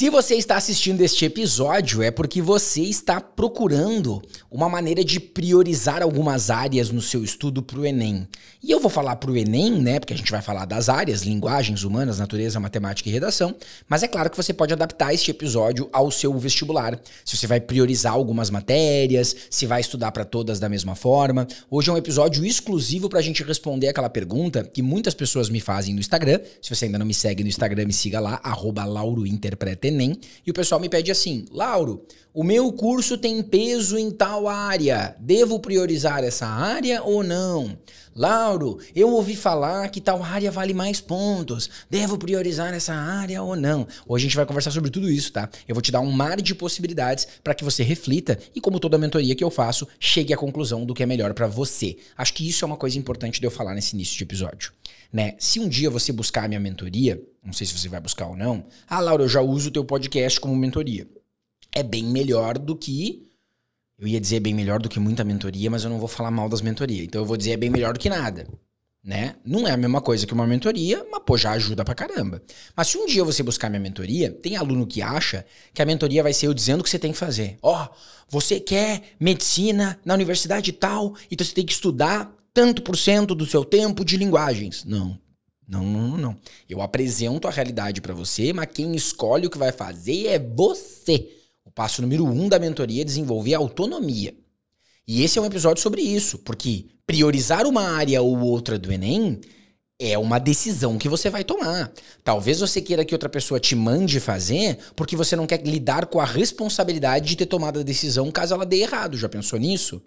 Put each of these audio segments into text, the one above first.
Se você está assistindo este episódio, é porque você está procurando uma maneira de priorizar algumas áreas no seu estudo para o Enem. E eu vou falar para o Enem, né? Porque a gente vai falar das áreas, linguagens, humanas, natureza, matemática e redação. Mas é claro que você pode adaptar este episódio ao seu vestibular. Se você vai priorizar algumas matérias, se vai estudar para todas da mesma forma. Hoje é um episódio exclusivo para a gente responder aquela pergunta que muitas pessoas me fazem no Instagram. Se você ainda não me segue no Instagram, me siga lá, @laurointerpretaenem. E o pessoal me pede assim: Lauro, o meu curso tem peso em tal área, devo priorizar essa área ou não? Lauro, eu ouvi falar que tal área vale mais pontos, devo priorizar essa área ou não? Hoje a gente vai conversar sobre tudo isso, tá? Eu vou te dar um mar de possibilidades para que você reflita e, como toda mentoria que eu faço, chegue à conclusão do que é melhor para você. Acho que isso é uma coisa importante de eu falar nesse início de episódio, né? Se um dia você buscar a minha mentoria, não sei se você vai buscar ou não, Laura, eu já uso o teu podcast como mentoria. É bem melhor do que... Eu ia dizer bem melhor do que muita mentoria, mas eu não vou falar mal das mentorias. Então eu vou dizer é bem melhor do que nada, né? Não é a mesma coisa que uma mentoria, mas pô, já ajuda pra caramba. Mas se um dia você buscar minha mentoria, tem aluno que acha que a mentoria vai ser eu dizendo o que você tem que fazer. Você quer medicina na universidade tal, então você tem que estudar tanto por cento do seu tempo de linguagens. Não. Eu apresento a realidade pra você, mas quem escolhe o que vai fazer é você. O passo número 1 da mentoria é desenvolver a autonomia. E esse é um episódio sobre isso, porque priorizar uma área ou outra do Enem é uma decisão que você vai tomar. Talvez você queira que outra pessoa te mande fazer porque você não quer lidar com a responsabilidade de ter tomado a decisão caso ela dê errado. Já pensou nisso?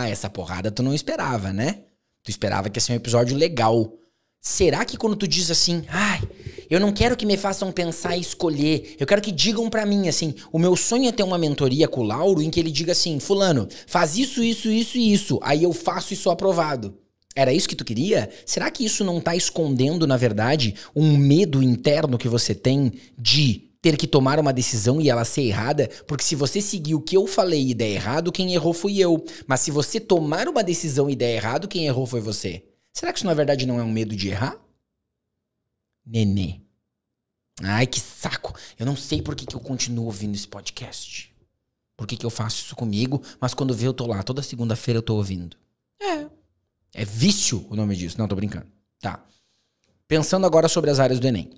Essa porrada tu não esperava, né? Tu esperava que ia ser um episódio legal. Será que quando tu diz assim, eu não quero que me façam pensar e escolher, eu quero que digam pra mim assim, o meu sonho é ter uma mentoria com o Lauro em que ele diga assim, fulano, faz isso, isso, isso e isso, aí eu faço e sou aprovado. Era isso que tu queria? Será que isso não tá escondendo, na verdade, um medo interno que você tem de ter que tomar uma decisão e ela ser errada? Porque se você seguir o que eu falei e der errado, quem errou fui eu. Mas se você tomar uma decisão e der errado, quem errou foi você. Será que isso na verdade não é um medo de errar? Nenê. Ai, que saco. Eu não sei por que eu continuo ouvindo esse podcast. Por que eu faço isso comigo, mas quando vê eu tô lá. Toda segunda-feira eu tô ouvindo. É vício o nome disso. Não, tô brincando. Tá. Pensando agora sobre as áreas do Enem.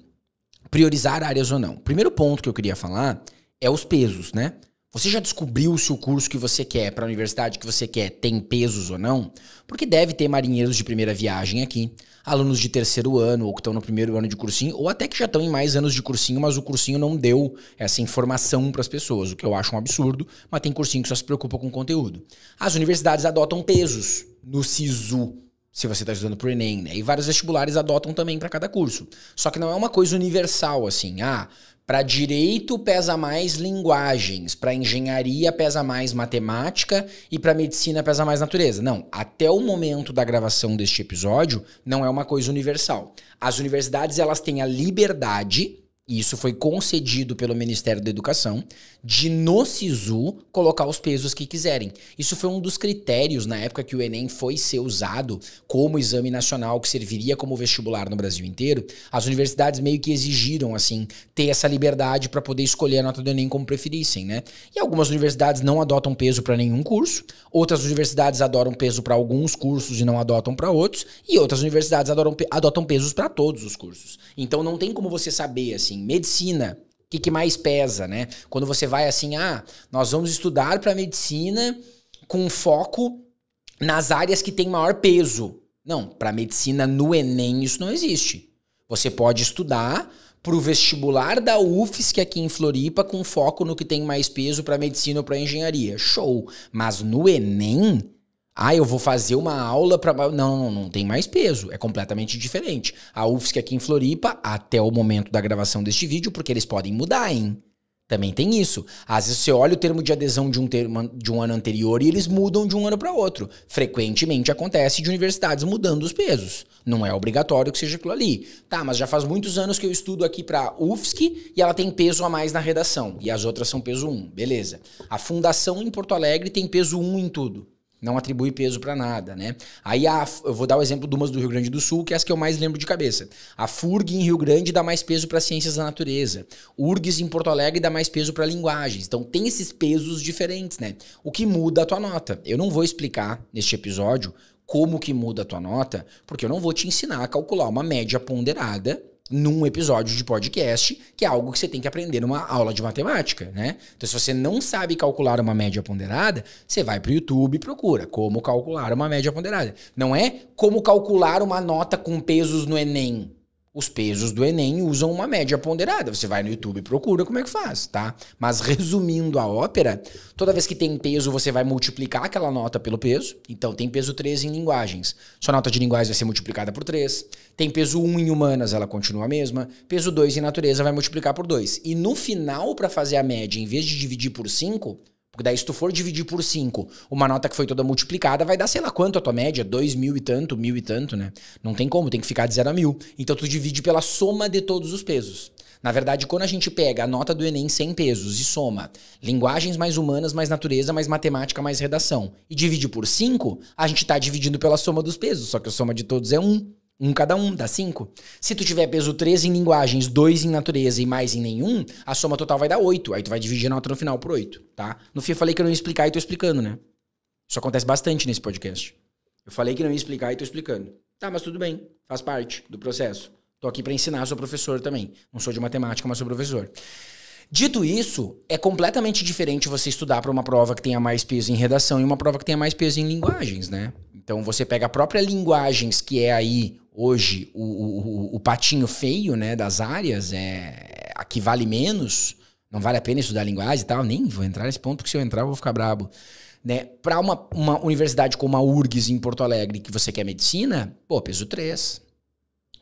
Priorizar áreas ou não. Primeiro ponto que eu queria falar é os pesos, né? Você já descobriu se o curso que você quer, para a universidade que você quer, tem pesos ou não? Porque deve ter marinheiros de primeira viagem aqui, alunos de terceiro ano ou que estão no primeiro ano de cursinho, ou até que já estão em mais anos de cursinho, mas o cursinho não deu essa informação para as pessoas, o que eu acho um absurdo, mas tem cursinho que só se preocupa com conteúdo. As universidades adotam pesos no SISU, se você está estudando para o Enem, né? E vários vestibulares adotam também para cada curso. Só que não é uma coisa universal, assim, para direito pesa mais linguagens, para engenharia pesa mais matemática e para medicina pesa mais natureza. Não, até o momento da gravação deste episódio não é uma coisa universal. As universidades elas têm a liberdade, e isso foi concedido pelo Ministério da Educação, de no SISU colocar os pesos que quiserem. Isso foi um dos critérios na época que o Enem foi ser usado como exame nacional que serviria como vestibular no Brasil inteiro. As universidades meio que exigiram, assim, ter essa liberdade para poder escolher a nota do Enem como preferissem, né? E algumas universidades não adotam peso para nenhum curso, outras universidades adotam peso para alguns cursos e não adotam para outros, e outras universidades adotam pesos para todos os cursos. Então não tem como você saber, assim, medicina, o que mais pesa, né? Quando você vai assim, nós vamos estudar para medicina com foco nas áreas que tem maior peso. Não, para medicina no Enem isso não existe. Você pode estudar para o vestibular da UFSC aqui em Floripa com foco no que tem mais peso para medicina ou para engenharia. Show! Mas no Enem... eu vou fazer uma aula para... Não tem mais peso. É completamente diferente. A UFSC aqui em Floripa, até o momento da gravação deste vídeo, porque eles podem mudar, hein? Também tem isso. Às vezes você olha o termo de adesão de um ano anterior e eles mudam de um ano para outro. Frequentemente acontece de universidades mudando os pesos. Não é obrigatório que seja aquilo ali. Tá, mas já faz muitos anos que eu estudo aqui para UFSC e ela tem peso a mais na redação. E as outras são peso 1. Beleza. A Fundação em Porto Alegre tem peso 1 em tudo. Não atribui peso pra nada, né? Aí eu vou dar o exemplo de umas do Rio Grande do Sul, que é as que eu mais lembro de cabeça. A FURG em Rio Grande dá mais peso para ciências da natureza. O URGS em Porto Alegre dá mais peso para linguagens. Então tem esses pesos diferentes, né? O que muda a tua nota. Eu não vou explicar neste episódio como que muda a tua nota, porque eu não vou te ensinar a calcular uma média ponderada num episódio de podcast, que é algo que você tem que aprender numa aula de matemática, né? Então, se você não sabe calcular uma média ponderada, você vai pro YouTube e procura como calcular uma média ponderada. Não é como calcular uma nota com pesos no Enem. Os pesos do Enem usam uma média ponderada. Você vai no YouTube e procura como é que faz, tá? Mas resumindo a ópera, toda vez que tem peso, você vai multiplicar aquela nota pelo peso. Então, tem peso 3 em linguagens. Sua nota de linguagens vai ser multiplicada por 3. Tem peso 1 em humanas, ela continua a mesma. Peso 2 em natureza vai multiplicar por 2. E no final, para fazer a média, em vez de dividir por 5... Porque daí se tu for dividir por 5, uma nota que foi toda multiplicada vai dar sei lá quanto a tua média, 2.000 e tanto, 1.000 e tanto, né? Não tem como, tem que ficar de 0 a 1.000. Então tu divide pela soma de todos os pesos. Na verdade, quando a gente pega a nota do Enem 100 pesos e soma linguagens mais humanas, mais natureza, mais matemática, mais redação, e divide por 5, a gente tá dividindo pela soma dos pesos, só que a soma de todos é 1. Um cada um, dá 5. Se tu tiver peso 3 em linguagens, 2 em natureza e mais em nenhum, a soma total vai dar 8. Aí tu vai dividir a nota no final por 8, tá? No fim eu falei que eu não ia explicar e tô explicando, né? Isso acontece bastante nesse podcast. Eu falei que não ia explicar e tô explicando. Tá, mas tudo bem. Faz parte do processo. Tô aqui pra ensinar, sou professor também. Não sou de matemática, mas sou professor. Dito isso, é completamente diferente você estudar para uma prova que tenha mais peso em redação e uma prova que tenha mais peso em linguagens, né? Então você pega a própria linguagens, que é aí hoje o patinho feio, né, das áreas, a que vale menos, não vale a pena estudar linguagem e tal, nem vou entrar nesse ponto, porque se eu entrar eu vou ficar brabo. Né? Para uma universidade como a URGS em Porto Alegre, que você quer medicina, pô, peso 3.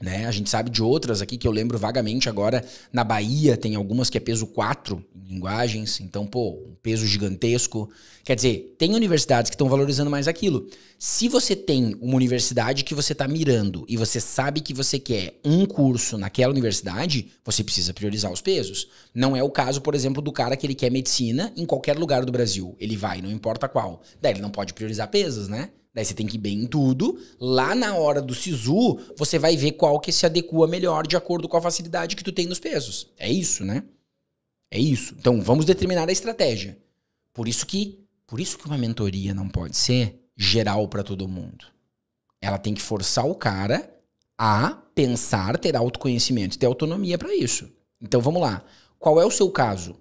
Né? A gente sabe de outras aqui que eu lembro vagamente agora. Na Bahia tem algumas que é peso 4 em linguagens. Então, pô, um peso gigantesco. Quer dizer, tem universidades que estão valorizando mais aquilo. Se você tem uma universidade que você está mirando e você sabe que você quer um curso naquela universidade, você precisa priorizar os pesos. Não é o caso, por exemplo, do cara que ele quer medicina em qualquer lugar do Brasil. Ele vai, não importa qual. Daí ele não pode priorizar pesos, né? Daí você tem que ir bem em tudo. Lá na hora do SISU, você vai ver qual que se adequa melhor de acordo com a facilidade que tu tem nos pesos. É isso, né? É isso. Então, vamos determinar a estratégia. Por isso que uma mentoria não pode ser geral para todo mundo. Ela tem que forçar o cara a pensar, ter autoconhecimento, ter autonomia para isso. Então, vamos lá. Qual é o seu caso?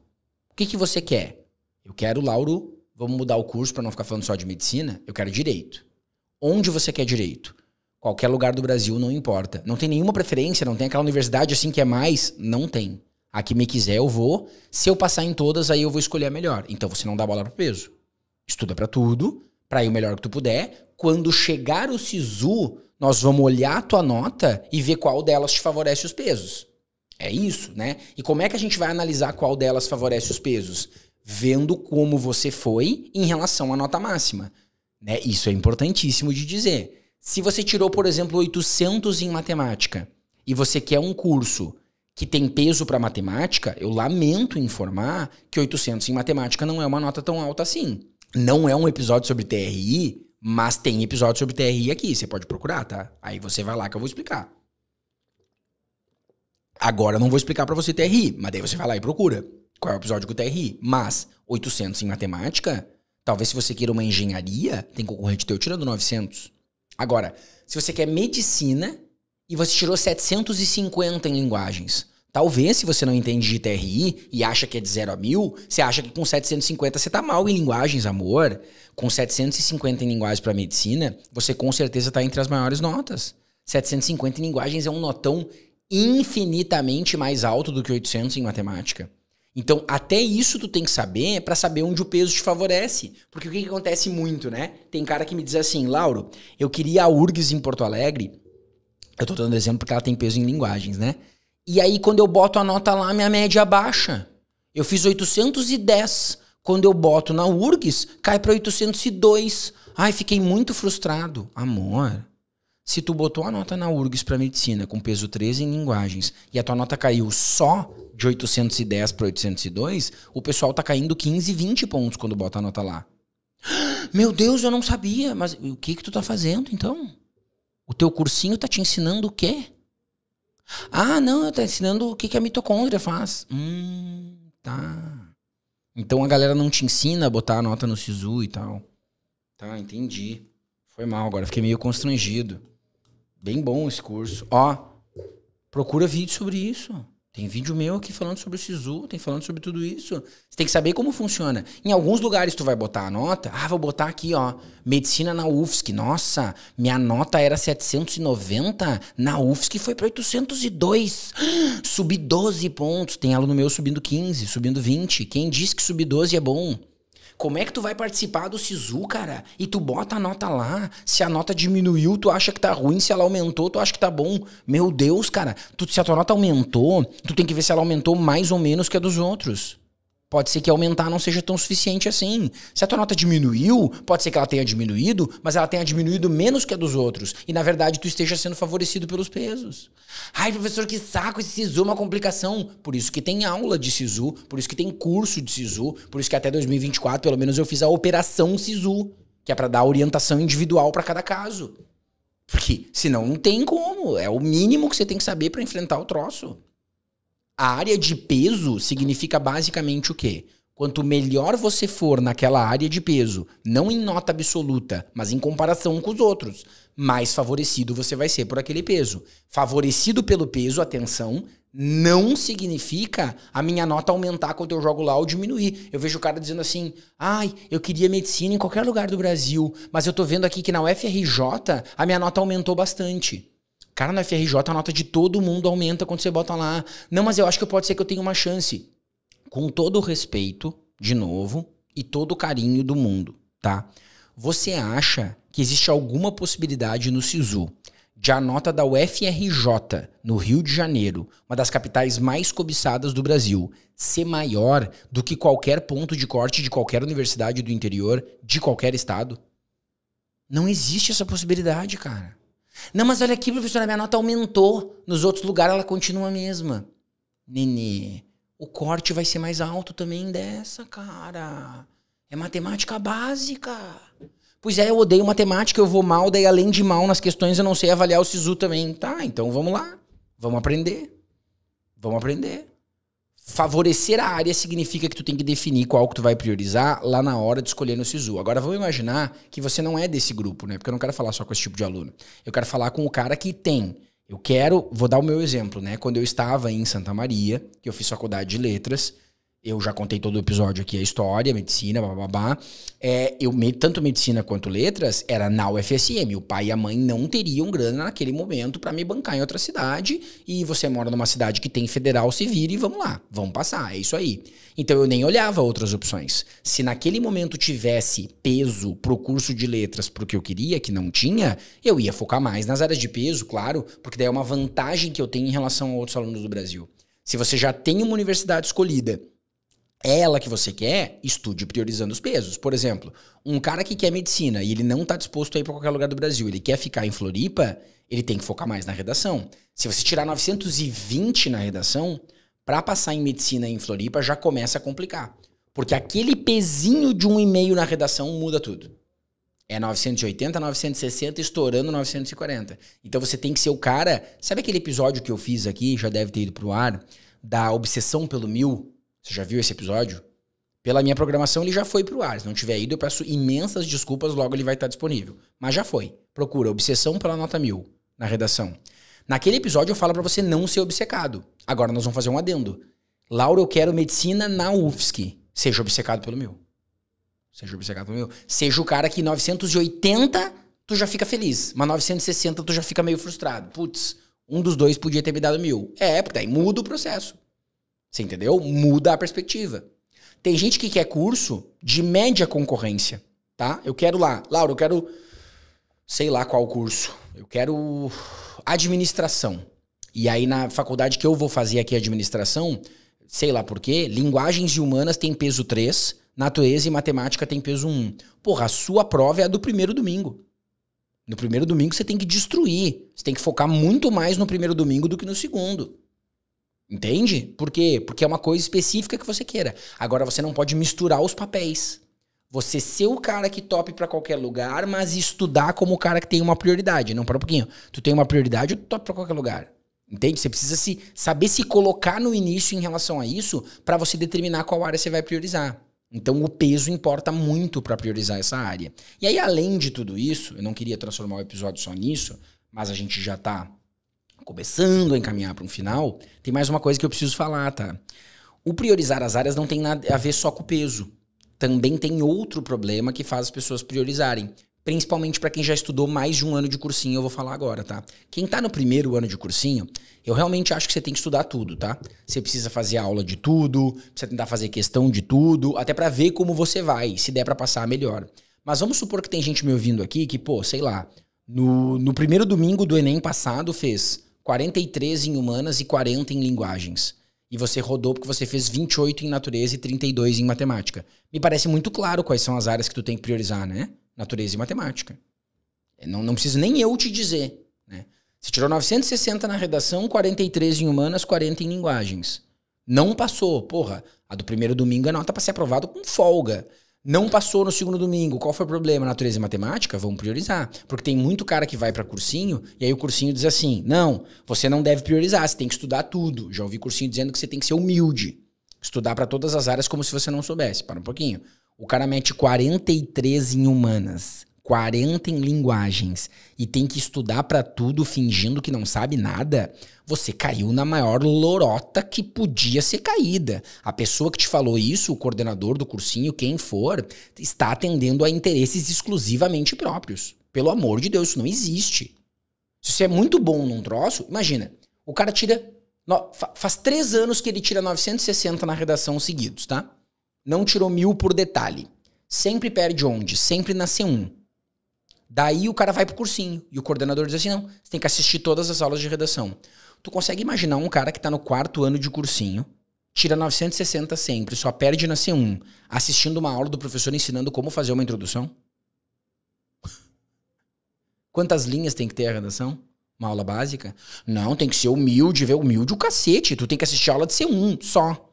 O que você quer? Eu quero, Lauro... Vamos mudar o curso para não ficar falando só de medicina? Eu quero direito. Onde você quer direito? Qualquer lugar do Brasil, não importa. Não tem nenhuma preferência, não tem aquela universidade assim que é mais? Não tem. A que me quiser eu vou. Se eu passar em todas, aí eu vou escolher a melhor. Então você não dá bola pro peso. Estuda para tudo, para ir o melhor que tu puder. Quando chegar o SISU, nós vamos olhar a tua nota e ver qual delas te favorece os pesos. É isso, né? E como é que a gente vai analisar qual delas favorece os pesos? Vendo como você foi em relação à nota máxima. Né? Isso é importantíssimo de dizer. Se você tirou, por exemplo, 800 em matemática e você quer um curso que tem peso para matemática, eu lamento informar que 800 em matemática não é uma nota tão alta assim. Não é um episódio sobre TRI, mas tem episódio sobre TRI aqui. Você pode procurar, tá? Aí você vai lá que eu vou explicar. Agora eu não vou explicar para você TRI, mas daí você vai lá e procura. Qual é o episódio com o TRI? Mas 800 em matemática, talvez se você queira uma engenharia, tem concorrente teu tirando 900. Agora, se você quer medicina e você tirou 750 em linguagens, talvez se você não entende de TRI e acha que é de 0 a 1000, você acha que com 750 você tá mal em linguagens, amor. Com 750 em linguagens para medicina, você com certeza tá entre as maiores notas. 750 em linguagens é um notão infinitamente mais alto do que 800 em matemática. Então, até isso tu tem que saber para saber onde o peso te favorece. Porque o que acontece muito, né? Tem cara que me diz assim, Lauro, eu queria a URGS em Porto Alegre. Eu tô dando exemplo porque ela tem peso em linguagens, né? E aí, quando eu boto a nota lá, minha média baixa. Eu fiz 810. Quando eu boto na URGS, cai para 802. Ai, fiquei muito frustrado. Amor, se tu botou a nota na URGS para medicina com peso 13 em linguagens e a tua nota caiu só de 810 para 802, o pessoal tá caindo 15, 20 pontos quando bota a nota lá. Meu Deus, eu não sabia. Mas o que tu tá fazendo, então? O teu cursinho tá te ensinando o quê? Ah, não, tá ensinando o que a mitocôndria faz. Tá. Então a galera não te ensina a botar a nota no SISU e tal. Tá, entendi. Foi mal agora, fiquei meio constrangido. Bem bom esse curso. Ó, procura vídeo sobre isso. Tem vídeo meu aqui falando sobre o SISU, tem falando sobre tudo isso. Você tem que saber como funciona. Em alguns lugares tu vai botar a nota. Ah, vou botar aqui, ó. Medicina na UFSC. Nossa, minha nota era 790. Na UFSC foi para 802. Subi 12 pontos. Tem aluno meu subindo 15, subindo 20. Quem disse que subir 12 é bom? Como é que tu vai participar do SISU, cara? E tu bota a nota lá. Se a nota diminuiu, tu acha que tá ruim. Se ela aumentou, tu acha que tá bom. Meu Deus, cara. Se a tua nota aumentou, tu tem que ver se ela aumentou mais ou menos que a dos outros. Pode ser que aumentar não seja tão suficiente assim. Se a tua nota diminuiu, pode ser que ela tenha diminuído, mas ela tenha diminuído menos que a dos outros. E, na verdade, tu esteja sendo favorecido pelos pesos. Ai, professor, que saco, esse SISU é uma complicação. Por isso que tem aula de SISU, por isso que tem curso de SISU, por isso que até 2024, pelo menos, eu fiz a operação SISU, que é pra dar orientação individual pra cada caso. Porque senão não tem como. É o mínimo que você tem que saber pra enfrentar o troço. A área de peso significa basicamente o quê? Quanto melhor você for naquela área de peso, não em nota absoluta, mas em comparação com os outros, mais favorecido você vai ser por aquele peso. Favorecido pelo peso, atenção, não significa a minha nota aumentar quando eu jogo lá ou diminuir. Eu vejo o cara dizendo assim, ai, eu queria medicina em qualquer lugar do Brasil, mas eu tô vendo aqui que na UFRJ a minha nota aumentou bastante. Cara, na FRJ a nota de todo mundo aumenta quando você bota lá. Não, mas eu acho que pode ser que eu tenha uma chance. Com todo o respeito, de novo, e todo o carinho do mundo, tá? Você acha que existe alguma possibilidade no SISU de a nota da UFRJ, no Rio de Janeiro, uma das capitais mais cobiçadas do Brasil, ser maior do que qualquer ponto de corte de qualquer universidade do interior, de qualquer estado? Não existe essa possibilidade, cara. Não, mas olha aqui, professora, minha nota aumentou. Nos outros lugares ela continua a mesma. Nenê, o corte vai ser mais alto também dessa, cara. É matemática básica. Pois é, eu odeio matemática, eu vou mal, daí além de mal nas questões eu não sei avaliar o SISU também. Tá, então vamos lá. Vamos aprender. Vamos aprender. Favorecer a área significa que tu tem que definir qual que tu vai priorizar lá na hora de escolher no SISU. Agora vamos imaginar que você não é desse grupo, né? Porque eu não quero falar só com esse tipo de aluno. Eu quero falar com o cara que tem. Vou dar o meu exemplo, né? Quando eu estava em Santa Maria, que eu fiz faculdade de letras, eu já contei todo o episódio aqui, a história, medicina, bababá. Tanto medicina quanto letras era na UFSM. O pai e a mãe não teriam grana naquele momento para me bancar em outra cidade. E você mora numa cidade que tem federal, se vira e vamos lá, vamos passar, é isso aí. Então eu nem olhava outras opções. Se naquele momento tivesse peso pro curso de letras pro que eu queria, que não tinha, eu ia focar mais nas áreas de peso, claro, porque daí é uma vantagem que eu tenho em relação a outros alunos do Brasil. Se você já tem uma universidade escolhida, é ela que você quer, estude priorizando os pesos. Por exemplo, um cara que quer medicina e ele não está disposto a ir para qualquer lugar do Brasil, ele quer ficar em Floripa, ele tem que focar mais na redação. Se você tirar 920 na redação, para passar em medicina em Floripa já começa a complicar. Porque aquele pezinho de 1,5 na redação muda tudo. É 980, 960, estourando 940. Então você tem que ser o cara... Sabe aquele episódio que eu fiz aqui, já deve ter ido pro ar, da obsessão pelo 1000? Você já viu esse episódio? Pela minha programação ele já foi pro ar. Se não tiver ido, eu peço imensas desculpas, logo ele vai estar disponível. Mas já foi. Procura obsessão pela nota 1000 na redação. Naquele episódio eu falo pra você não ser obcecado. Agora nós vamos fazer um adendo. Laura, eu quero medicina na UFSC. Seja obcecado pelo 1000. Seja obcecado pelo 1000. Seja o cara que 980 tu já fica feliz, mas 960 tu já fica meio frustrado. Putz, um dos dois podia ter me dado 1000. Porque daí muda o processo. Você entendeu? Muda a perspectiva. Tem gente que quer curso de média concorrência, tá? Eu quero lá. Laura, eu quero... sei lá qual curso. Eu quero administração. E aí na faculdade que eu vou fazer aqui administração, sei lá por quê, linguagens e humanas tem peso 3, natureza e matemática tem peso 1. Porra, a sua prova é a do primeiro domingo. No primeiro domingo você tem que destruir. Você tem que focar muito mais no primeiro domingo do que no segundo. Entende? Por quê? Porque é uma coisa específica que você queira. Agora você não pode misturar os papéis. Você ser o cara que tope pra qualquer lugar, mas estudar como o cara que tem uma prioridade. Não, para um pouquinho. Tu tem uma prioridade ou tu tope pra qualquer lugar? Entende? Você precisa saber se colocar no início em relação a isso pra você determinar qual área você vai priorizar. Então o peso importa muito pra priorizar essa área. E aí, além de tudo isso, eu não queria transformar o episódio só nisso, mas a gente já tá começando a encaminhar para um final. Tem mais uma coisa que eu preciso falar, tá? O priorizar as áreas não tem nada a ver só com o peso. Também tem outro problema que faz as pessoas priorizarem. Principalmente para quem já estudou mais de um ano de cursinho, eu vou falar agora, tá? Quem tá no primeiro ano de cursinho, eu realmente acho que você tem que estudar tudo, tá? Você precisa fazer aula de tudo, precisa tentar fazer questão de tudo, até para ver como você vai, se der para passar, melhor. Mas vamos supor que tem gente me ouvindo aqui que, pô, sei lá, no primeiro domingo do Enem passado fez 43 em humanas e 40 em linguagens. E você rodou porque você fez 28 em natureza e 32 em matemática. Me parece muito claro quais são as áreas que tu tem que priorizar, né? Natureza e matemática. Não preciso nem eu te dizer, né? Você tirou 960 na redação, 43 em humanas, 40 em linguagens. Não passou. Porra, a do primeiro domingo é nota para ser aprovado com folga. Não passou no segundo domingo. Qual foi o problema? Natureza e matemática? Vamos priorizar. Porque tem muito cara que vai para cursinho e aí o cursinho diz assim, não, você não deve priorizar, você tem que estudar tudo. Já ouvi cursinho dizendo que você tem que ser humilde. Estudar para todas as áreas como se você não soubesse. Para um pouquinho. O cara mete 43 em humanas, 40 em linguagens e tem que estudar para tudo fingindo que não sabe nada. Você caiu na maior lorota que podia ser caída. A pessoa que te falou isso, o coordenador do cursinho, quem for, está atendendo a interesses exclusivamente próprios. Pelo amor de Deus, isso não existe. Se você é muito bom num troço, imagina, o cara tira... Faz 3 anos que ele tira 960 na redação seguidos, tá? Não tirou 1000 por detalhe. Sempre perde onde? Sempre na C1. Daí o cara vai pro cursinho. E o coordenador diz assim, não, você tem que assistir todas as aulas de redação. Tu consegue imaginar um cara que tá no 4º ano de cursinho, tira 960 sempre, só perde na C1, assistindo uma aula do professor ensinando como fazer uma introdução? Quantas linhas tem que ter a redação? Uma aula básica? Não, tem que ser humilde, ver humilde o cacete. Tu tem que assistir a aula de C1, só.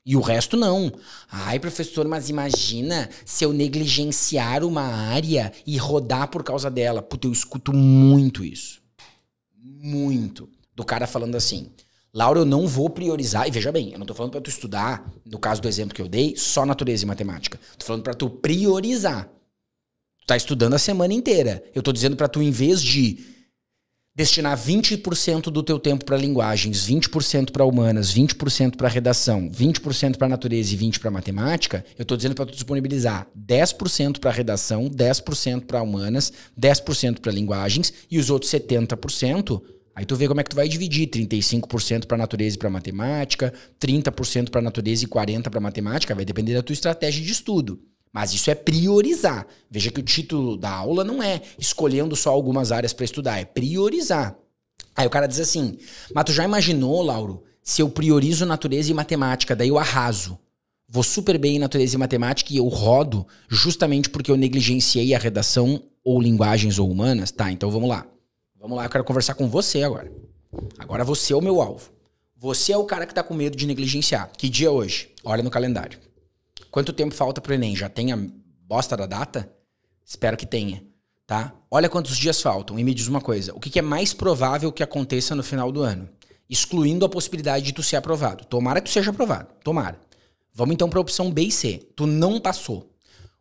E o resto não. Ai, professor, mas imagina se eu negligenciar uma área e rodar por causa dela. Puta, eu escuto muito isso. Muito. Do cara falando assim, Laura, eu não vou priorizar. E veja bem, eu não tô falando pra tu estudar, no caso do exemplo que eu dei, só natureza e matemática. Tô falando pra tu priorizar. Tu tá estudando a semana inteira. Eu tô dizendo pra tu, em vez de destinar 20% do teu tempo para linguagens, 20% para humanas, 20% para redação, 20% para natureza e 20% para matemática, eu estou dizendo para tu disponibilizar 10% para redação, 10% para humanas, 10% para linguagens e os outros 70%, aí tu vê como é que tu vai dividir, 35% para natureza e para matemática, 30% para natureza e 40% para matemática, vai depender da tua estratégia de estudo. Mas isso é priorizar. Veja que o título da aula não é escolhendo só algumas áreas para estudar, é priorizar. Aí o cara diz assim, mas tu já imaginou, Lauro, se eu priorizo natureza e matemática, daí eu arraso. Vou super bem em natureza e matemática e eu rodo justamente porque eu negligenciei a redação ou linguagens ou humanas? Tá, então vamos lá. Vamos lá, eu quero conversar com você agora. Agora você é o meu alvo. Você é o cara que tá com medo de negligenciar. Que dia é hoje? Olha no calendário. Quanto tempo falta pro Enem? Já tem a bosta da data? Espero que tenha, tá? Olha quantos dias faltam e me diz uma coisa. O que é mais provável que aconteça no final do ano? Excluindo a possibilidade de tu ser aprovado. Tomara que tu seja aprovado. Tomara. Vamos então para a opção B e C. Tu não passou.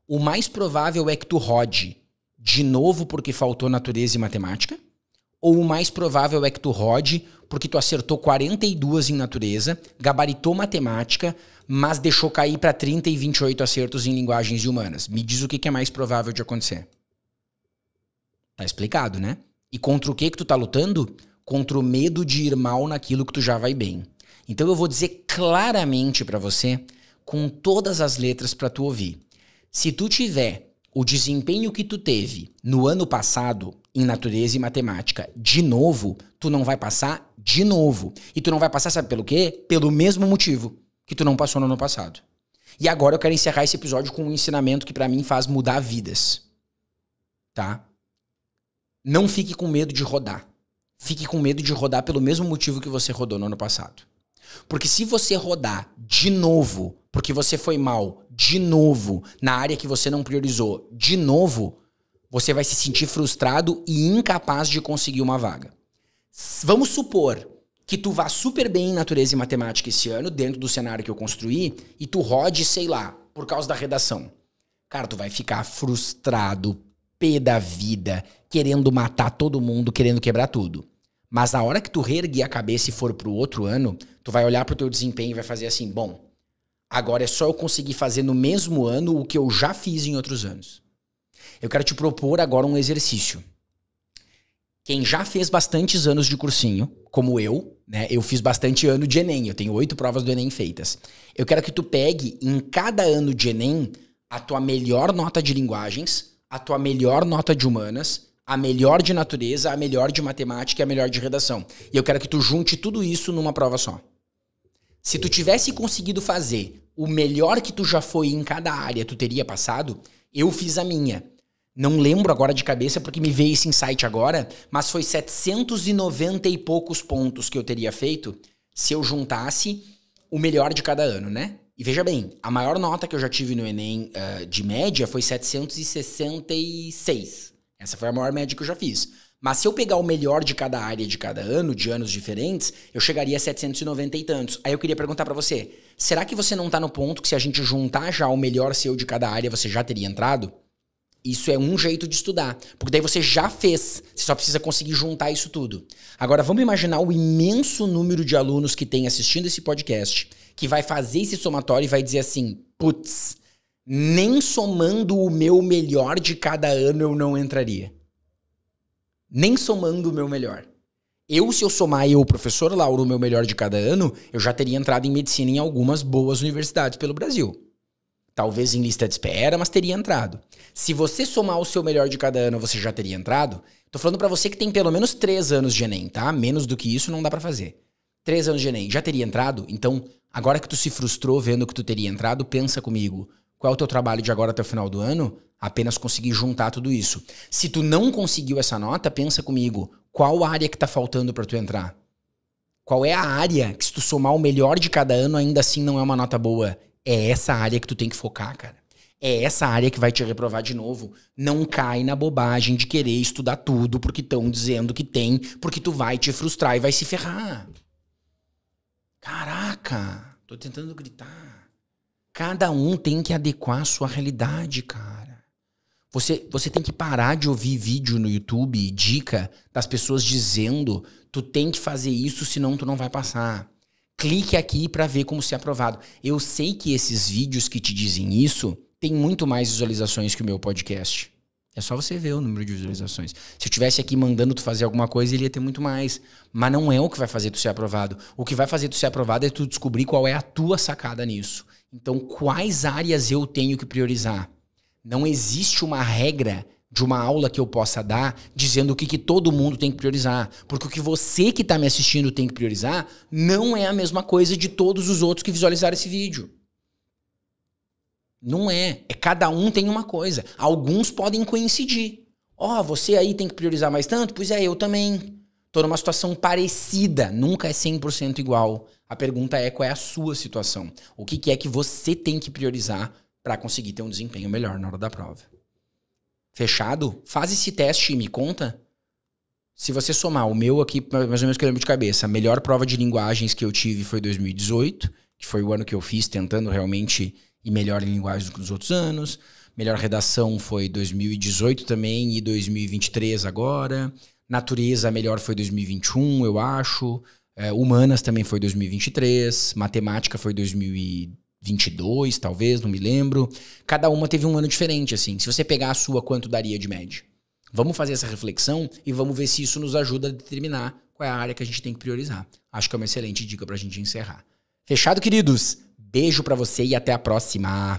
O mais provável é que tu rode de novo porque faltou natureza e matemática? Ou o mais provável é que tu rode porque tu acertou 42 em natureza, gabaritou matemática, mas deixou cair para 30 e 28 acertos em linguagens e humanas? Me diz o que é mais provável de acontecer. Tá explicado, né? E contra o que tu tá lutando? Contra o medo de ir mal naquilo que tu já vai bem. Então eu vou dizer claramente para você, com todas as letras para tu ouvir. Se tu tiver o desempenho que tu teve no ano passado em natureza e matemática de novo, tu não vai passar de novo. E tu não vai passar, sabe pelo quê? Pelo mesmo motivo que tu não passou no ano passado. E agora eu quero encerrar esse episódio com um ensinamento que pra mim faz mudar vidas. Tá? Não fique com medo de rodar. Fique com medo de rodar pelo mesmo motivo que você rodou no ano passado. Porque se você rodar de novo, porque você foi mal de novo na área que você não priorizou de novo, você vai se sentir frustrado e incapaz de conseguir uma vaga. Vamos supor que tu vá super bem em natureza e matemática esse ano, dentro do cenário que eu construí, e tu rode, sei lá, por causa da redação. Cara, tu vai ficar frustrado, pé da vida, querendo matar todo mundo, querendo quebrar tudo. Mas na hora que tu reerguer a cabeça e for pro outro ano, tu vai olhar pro teu desempenho e vai fazer assim, bom, agora é só eu conseguir fazer no mesmo ano o que eu já fiz em outros anos. Eu quero te propor agora um exercício. Quem já fez bastantes anos de cursinho, como eu, né? Eu fiz bastante ano de Enem, eu tenho 8 provas do Enem feitas. Eu quero que tu pegue em cada ano de Enem a tua melhor nota de linguagens, a tua melhor nota de humanas, a melhor de natureza, a melhor de matemática e a melhor de redação. E eu quero que tu junte tudo isso numa prova só. Se tu tivesse conseguido fazer o melhor que tu já foi em cada área, tu teria passado? Eu fiz a minha. Não lembro agora de cabeça porque me veio esse insight agora, mas foi 790 e poucos pontos que eu teria feito se eu juntasse o melhor de cada ano, né? E veja bem, a maior nota que eu já tive no Enem de média foi 766. Essa foi a maior média que eu já fiz. Mas se eu pegar o melhor de cada área de cada ano, de anos diferentes, eu chegaria a 790 e tantos. Aí eu queria perguntar pra você, será que você não tá no ponto que se a gente juntar já o melhor seu de cada área, você já teria entrado? Isso é um jeito de estudar, porque daí você já fez, você só precisa conseguir juntar isso tudo. Agora vamos imaginar o imenso número de alunos que tem assistindo esse podcast, que vai fazer esse somatório e vai dizer assim, putz, nem somando o meu melhor de cada ano eu não entraria. Nem somando o meu melhor. Se eu somar o professor Lauro, o meu melhor de cada ano, eu já teria entrado em medicina em algumas boas universidades pelo Brasil. Talvez em lista de espera, mas teria entrado. Se você somar o seu melhor de cada ano, você já teria entrado? Tô falando pra você que tem pelo menos 3 anos de Enem, tá? Menos do que isso não dá pra fazer. 3 anos de Enem, já teria entrado? Então, agora que tu se frustrou vendo que tu teria entrado, pensa comigo. Qual é o teu trabalho de agora até o final do ano? Apenas conseguir juntar tudo isso. Se tu não conseguiu essa nota, pensa comigo. Qual área que tá faltando pra tu entrar? Qual é a área que se tu somar o melhor de cada ano, ainda assim não é uma nota boa? É essa área que tu tem que focar, cara. É essa área que vai te reprovar de novo. Não cai na bobagem de querer estudar tudo porque estão dizendo que tem, porque tu vai te frustrar e vai se ferrar. Caraca, tô tentando gritar. Cada um tem que adequar a sua realidade, cara. Você tem que parar de ouvir vídeo no YouTube e dica das pessoas dizendo tu tem que fazer isso, senão tu não vai passar. Clique aqui para ver como ser aprovado. Eu sei que esses vídeos que te dizem isso têm muito mais visualizações que o meu podcast. É só você ver o número de visualizações. Se eu estivesse aqui mandando tu fazer alguma coisa, ele ia ter muito mais. Mas não é o que vai fazer tu ser aprovado. O que vai fazer tu ser aprovado é tu descobrir qual é a tua sacada nisso. Então, quais áreas eu tenho que priorizar? Não existe uma regra de uma aula que eu possa dar dizendo o que todo mundo tem que priorizar. Porque o que você que está me assistindo tem que priorizar não é a mesma coisa de todos os outros que visualizaram esse vídeo. Não é. Cada um tem uma coisa. Alguns podem coincidir. Você aí tem que priorizar mais tanto? Pois é, eu também. Tô numa situação parecida. Nunca é 100% igual. A pergunta é qual é a sua situação. O que é que você tem que priorizar para conseguir ter um desempenho melhor na hora da prova. Fechado? Faz esse teste e me conta. Se você somar o meu aqui, mais ou menos que eu lembro de cabeça, a melhor prova de linguagens que eu tive foi 2018, que foi o ano que eu fiz tentando realmente ir melhor em linguagens do que nos outros anos. Melhor redação foi 2018 também e 2023 agora. Natureza, a melhor foi 2021, eu acho. Humanas também foi 2023. Matemática foi 2022, talvez, não me lembro. Cada uma teve um ano diferente, assim. Se você pegar a sua, quanto daria de média? Vamos fazer essa reflexão e vamos ver se isso nos ajuda a determinar qual é a área que a gente tem que priorizar. Acho que é uma excelente dica pra gente encerrar. Fechado, queridos? Beijo pra você e até a próxima.